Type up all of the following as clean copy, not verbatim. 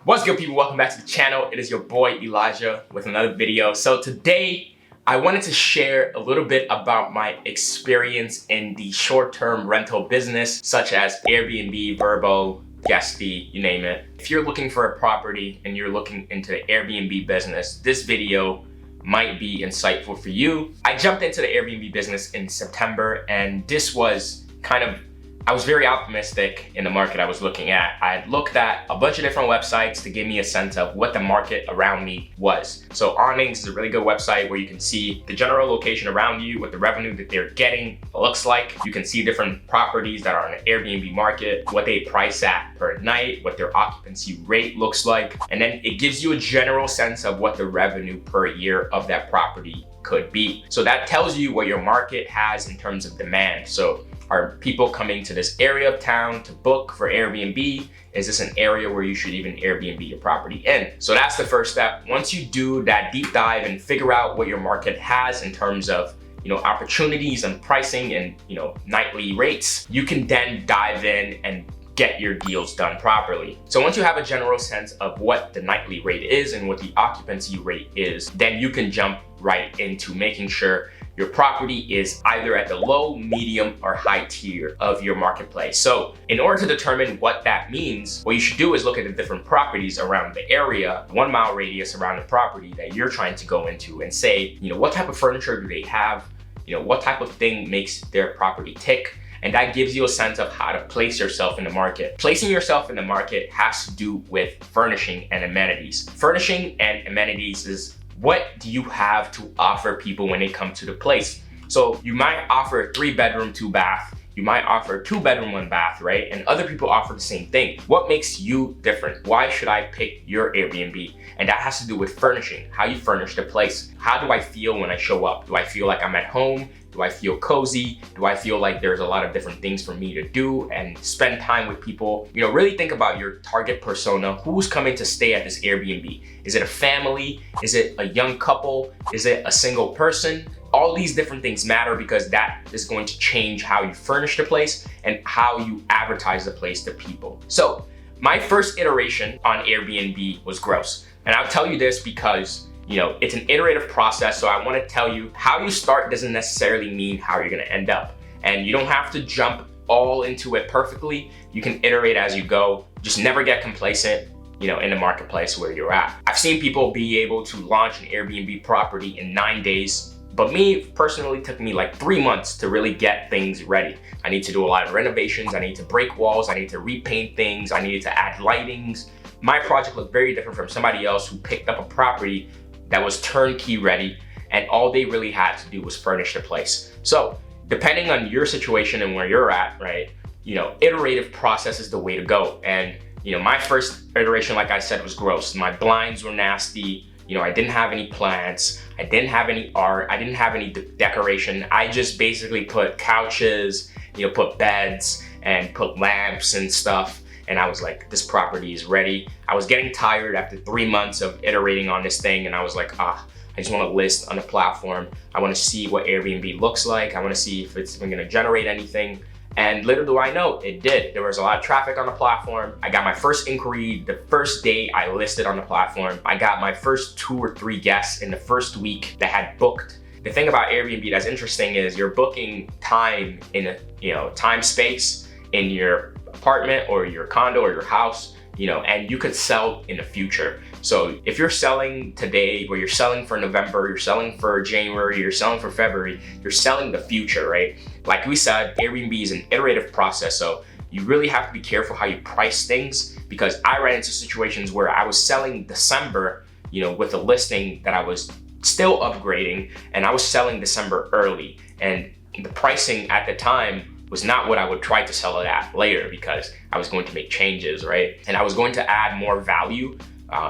What's good, people? Welcome back to the channel. It is your boy Elijah with another video. So today I wanted to share a little bit about my experience in the short-term rental business, such as Airbnb, Vrbo, Guesty, you name it. If you're looking for a property and you're looking into the Airbnb business, this video might be insightful for you. I jumped into the Airbnb business in September, and this was I was very optimistic in the market I was looking at. I had looked at a bunch of different websites to give me a sense of what the market around me was. So Awnings is a really good website where you can see the general location around you, what the revenue that they're getting looks like. You can see different properties that are in the Airbnb market, what they price at per night, what their occupancy rate looks like. And then it gives you a general sense of what the revenue per year of that property could be. So that tells you what your market has in terms of demand. So are people coming to this area of town to book for Airbnb? Is this an area where you should even Airbnb your property in? So that's the first step. Once you do that deep dive and figure out what your market has in terms of opportunities and pricing and nightly rates, you can then dive in and get your deals done properly. So once you have a general sense of what the nightly rate is and what the occupancy rate is, then you can jump right into making sure your property is either at the low, medium, or high tier of your marketplace. So in order to determine what that means, what you should do is look at the different properties around the area, 1 mile radius around the property that you're trying to go into, and say, what type of furniture do they have? What type of thing makes their property tick? And that gives you a sense of how to place yourself in the market. Placing yourself in the market has to do with furnishing and amenities. Furnishing and amenities is what do you have to offer people when they come to the place? So you might offer a 3-bedroom, 2-bath. You might offer a 2-bedroom, 1-bath, right? And other people offer the same thing. What makes you different? Why should I pick your Airbnb? And that has to do with furnishing, how you furnish the place. How do I feel when I show up? Do I feel like I'm at home? Do I feel cozy? Do I feel like there's a lot of different things for me to do and spend time with people? Really think about your target persona. Who's coming to stay at this Airbnb? Is it a family? Is it a young couple? Is it a single person? All these different things matter because that is going to change how you furnish the place and how you advertise the place to people. So my first iteration on Airbnb was gross. And I'll tell you this because it's an iterative process, so I want to tell you how you start doesn't necessarily mean how you're going to end up. And you don't have to jump all into it perfectly. You can iterate as you go. Just never get complacent, in the marketplace where you're at. I've seen people be able to launch an Airbnb property in 9 days, but me personally, it took me like 3 months to really get things ready. I need to do a lot of renovations. I need to break walls. I need to repaint things. I needed to add lightings. My project looked very different from somebody else who picked up a property that was turnkey ready, and all they really had to do was furnish the place. So depending on your situation and where you're at, right, iterative process is the way to go. And my first iteration, like I said, was gross. My blinds were nasty. I didn't have any plants. I didn't have any art. I didn't have any decoration. I just basically put couches, put beds and put lamps and stuff. And I was like, this property is ready. I was getting tired after 3 months of iterating on this thing. And I was like, I just want to list on the platform. I want to see what Airbnb looks like. I want to see if it's even going to generate anything. And little do I know, it did. There was a lot of traffic on the platform. I got my first inquiry the first day I listed on the platform. I got my first 2 or 3 guests in the first week that had booked. The thing about Airbnb that's interesting is you're booking time in time space in your apartment or your condo or your house, and you could sell in the future. So if you're selling today, or you're selling for November, you're selling for January, you're selling for February, you're selling the future, right? Like we said, Airbnb is an iterative process. So you really have to be careful how you price things, because I ran into situations where I was selling December, with a listing that I was still upgrading, and I was selling December early. And the pricing at the time was not what I would try to sell it at later, because I was going to make changes, right? And I was going to add more value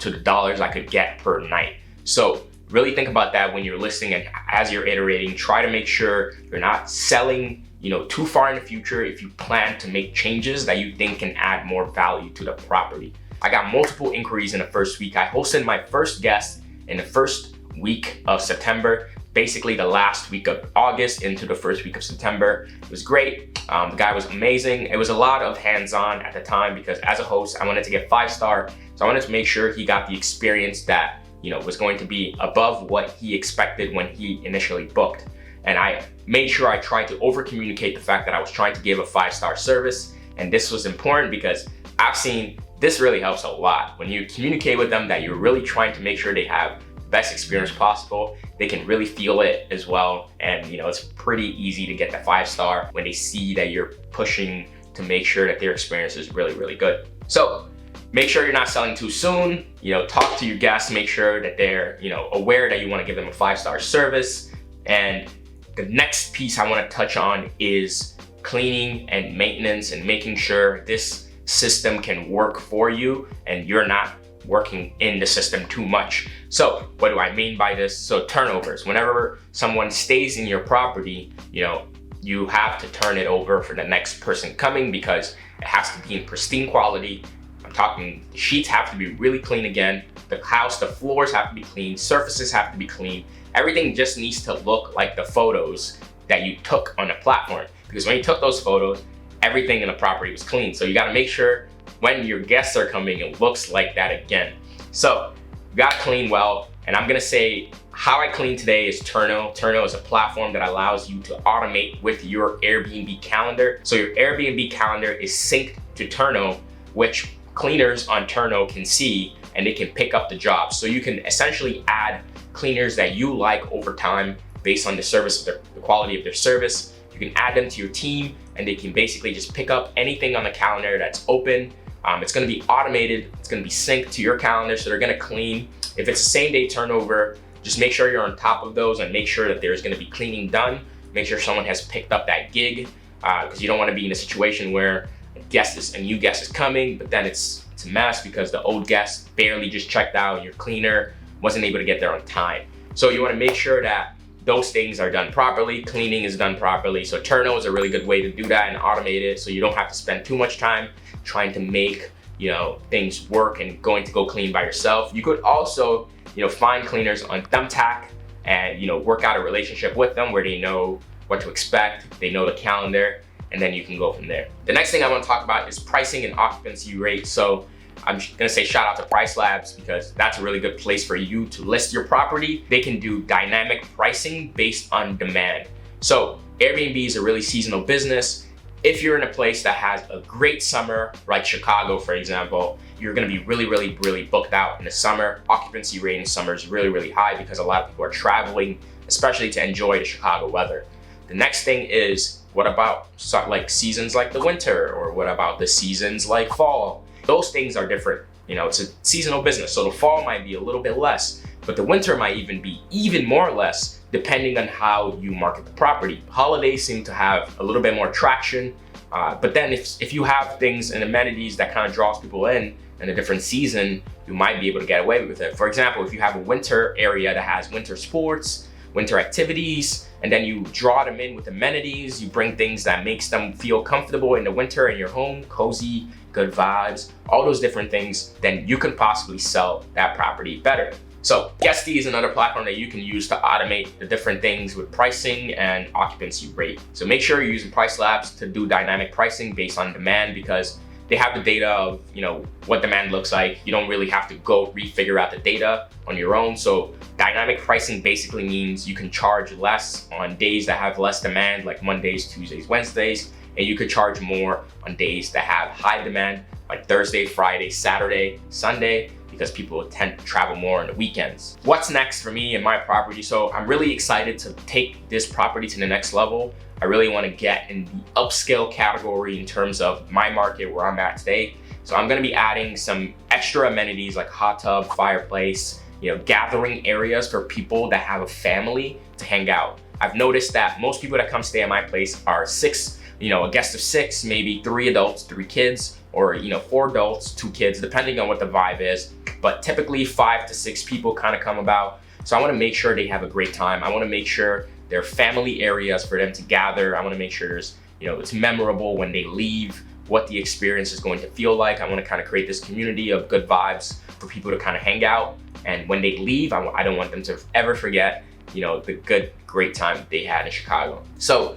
to the dollars I could get per night. So really think about that when you're listing, and as you're iterating, try to make sure you're not selling too far in the future if you plan to make changes that you think can add more value to the property. I got multiple inquiries in the first week. I hosted my first guest in the first week of September. basically the last week of August into the first week of September. It was great. The guy was amazing. It was a lot of hands-on at the time because as a host, I wanted to get 5-star So I wanted to make sure he got the experience that, you know, was going to be above what he expected when he initially booked. And I made sure I tried to over communicate the fact that I was trying to give a 5-star service. And this was important because I've seen this really helps a lot. When you communicate with them that you're really trying to make sure they have the best experience possible, they can really feel it as well. And you know, it's pretty easy to get the 5-star when they see that you're pushing to make sure that their experience is really, really good. So make sure you're not selling too soon. You know, talk to your guests, make sure that they're, you know, aware that you want to give them a 5-star service. And the next piece I want to touch on is cleaning and maintenance and making sure this system can work for you and you're not working in the system too much. So what do I mean by this? So turnovers. Whenever someone stays in your property, you know, you have to turn it over for the next person coming because it has to be in pristine quality. I'm talking the sheets have to be really clean again. The house, the floors have to be clean. Surfaces have to be clean. Everything just needs to look like the photos that you took on the platform. Because when you took those photos, everything in the property was clean. So you gotta make sure when your guests are coming, it looks like that again. So you gotta clean well. And I'm gonna say how I clean today is Turno. Turno is a platform that allows you to automate with your Airbnb calendar. So your Airbnb calendar is synced to Turno, which cleaners on Turno can see and they can pick up the jobs. So you can essentially add cleaners that you like over time based on the service, the quality of their service. You can add them to your team and they can basically just pick up anything on the calendar that's open. It's gonna be automated, it's gonna be synced to your calendar, so they're gonna clean. If it's a same day turnover, just make sure you're on top of those and make sure that there's gonna be cleaning done. Make sure someone has picked up that gig, because you don't wanna be in a situation where a new guest is coming, but then it's a mess because the old guest barely just checked out and your cleaner wasn't able to get there on time. So you wanna make sure that those things are done properly, cleaning is done properly. So Turno is a really good way to do that and automate it so you don't have to spend too much time trying to make, you know, things work and going to go clean by yourself. You could also, you know, find cleaners on Thumbtack and, you know, work out a relationship with them where they know what to expect, they know the calendar, and then you can go from there. The next thing I want to talk about is pricing and occupancy rate. So I'm gonna say shout out to Price Labs because that's a really good place for you to list your property. They can do dynamic pricing based on demand. So Airbnb is a really seasonal business. If you're in a place that has a great summer, like Chicago, for example, you're gonna be really booked out in the summer. Occupancy rate in the summer is really high because a lot of people are traveling, especially to enjoy the Chicago weather. The next thing is, what about like seasons like the winter, or what about the seasons like fall? Those things are different. You know, it's a seasonal business, so the fall might be a little bit less, but the winter might even be even more or less depending on how you market the property. Holidays seem to have a little bit more traction, but then if you have things and amenities that kind of draws people in a different season, you might be able to get away with it. For example, if you have a winter area that has winter sports, winter activities, and then you draw them in with amenities, you bring things that makes them feel comfortable in the winter in your home, cozy, good vibes, all those different things, then you can possibly sell that property better. So Guesty is another platform that you can use to automate the different things with pricing and occupancy rate. So make sure you're using Price Labs to do dynamic pricing based on demand because they have the data of, you know, what demand looks like. You don't really have to go refigure out the data on your own. So dynamic pricing basically means you can charge less on days that have less demand, like Mondays, Tuesdays, Wednesdays, and you could charge more on days that have high demand, like Thursday, Friday, Saturday, Sunday, because people tend to travel more on the weekends. What's next for me and my property? So I'm really excited to take this property to the next level. I really want to get in the upscale category in terms of my market where I'm at today. So I'm going to be adding some extra amenities like hot tub, fireplace, you know, gathering areas for people that have a family to hang out. I've noticed that most people that come stay at my place are a guest of 6, maybe 3 adults, 3 kids, or 4 adults, 2 kids, depending on what the vibe is. But typically 5 to 6 people kind of come about. So I want to make sure they have a great time. I want to make sure there are family areas for them to gather. I want to make sure there's, it's memorable when they leave, what the experience is going to feel like. I want to kind of create this community of good vibes for people to kind of hang out. And when they leave, I don't want them to ever forget, the great time they had in Chicago. So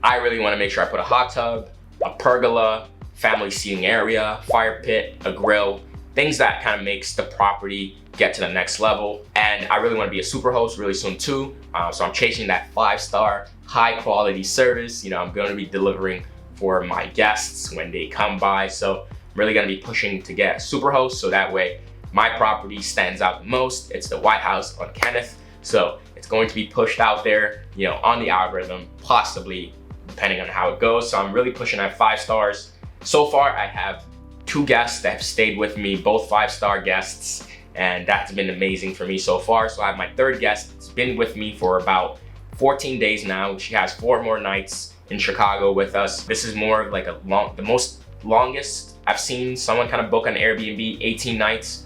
I really want to make sure I put a hot tub, a pergola, family seating area, fire pit, a grill, things that kind of makes the property get to the next level. And I really want to be a super host really soon too. So I'm chasing that 5-star, high quality service. I'm going to be delivering for my guests when they come by. So I'm really going to be pushing to get a super host, so that way my property stands out the most. It's the White House on Kenneth. So it's going to be pushed out there, on the algorithm, possibly depending on how it goes. So I'm really pushing at 5 stars. So far, I have 2 guests that have stayed with me, both 5-star guests, and that's been amazing for me so far. So I have my 3rd guest that's been with me for about 14 days now. She has 4 more nights in Chicago with us. This is more of like the most longest I've seen someone kind of book on Airbnb, 18 nights.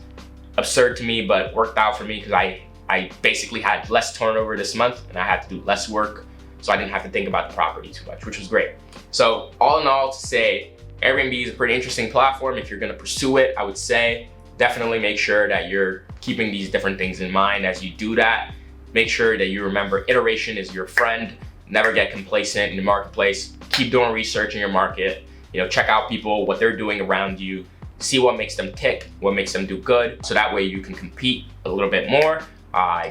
Absurd to me, but worked out for me because I basically had less turnover this month and I had to do less work, so I didn't have to think about the property too much, which was great. So all in all, to say, Airbnb is a pretty interesting platform. If you're gonna pursue it, I would say definitely make sure that you're keeping these different things in mind as you do that. Make sure that you remember iteration is your friend. Never get complacent in the marketplace. Keep doing research in your market. Check out people, what they're doing around you. See what makes them tick, what makes them do good, so that way you can compete a little bit more,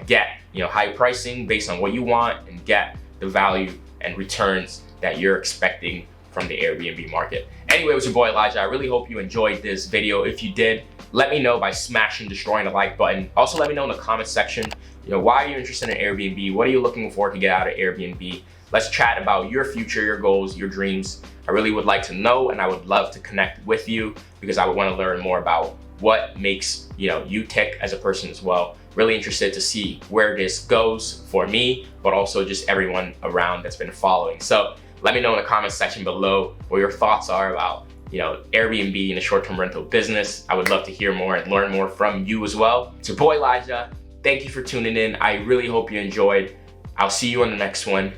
get high pricing based on what you want, and get the value and returns that you're expecting from the Airbnb market. Anyway, it was your boy Elijah. I really hope you enjoyed this video. If you did, let me know by destroying the like button. Also, let me know in the comment section, why are you interested in Airbnb? What are you looking for to get out of Airbnb? Let's chat about your future, your goals, your dreams. I really would like to know, and I would love to connect with you because I would want to learn more about what makes you tick as a person as well. Really interested to see where this goes for me, but also just everyone around that's been following. So let me know in the comment section below what your thoughts are about Airbnb and the short-term rental business. I would love to hear more and learn more from you as well. It's your boy Elijah. Thank you for tuning in. I really hope you enjoyed. I'll see you on the next one.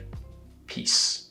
Peace.